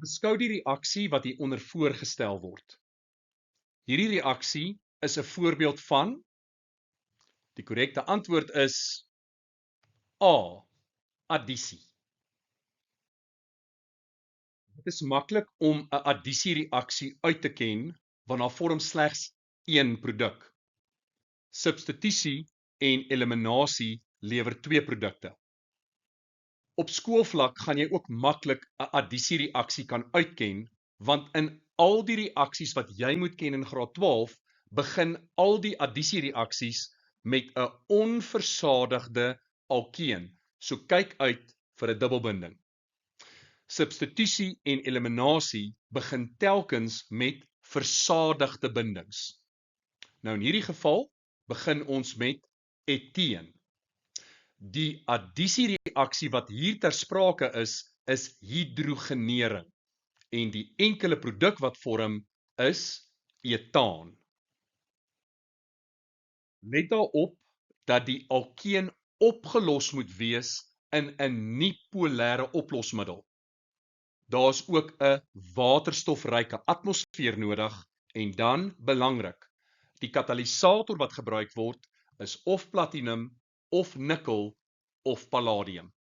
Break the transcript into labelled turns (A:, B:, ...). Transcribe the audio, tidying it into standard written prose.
A: Beskou die reaksie wat hieronder voorgestel word. Hierdie reaksie is 'n voorbeeld van, die korrekte antwoord is A, addisie. Dit is maklik om 'n addisiereaksie uit te ken, want daar vorm slegs een produk. Substitusie en eliminasie lewer twee produkte. Op skoolvlak gaan jy ook maklik 'n addisiereaksie kan uitken, want in al die reaksies wat jy moet ken in graad 12, begin al die addisiereaksies met 'n onversadigde alkeen. So kyk uit vir 'n dubbelbinding. Substitusie en eliminasie begin telkens met versadigde bindings. Nou in hierdie geval begin ons met eteen. Die addisiereaksie wat hier ter sprake is hidrogenering. En die enkele produk wat vorm is etaan. Let daarop dat die alkeen opgelos moet wees in 'n nie-polêre oplosmiddel. Daar is ook 'n waterstofryke atmosfeer nodig en dan belangrik, die katalisator wat gebruik word is of platinum of nikkel of palladium.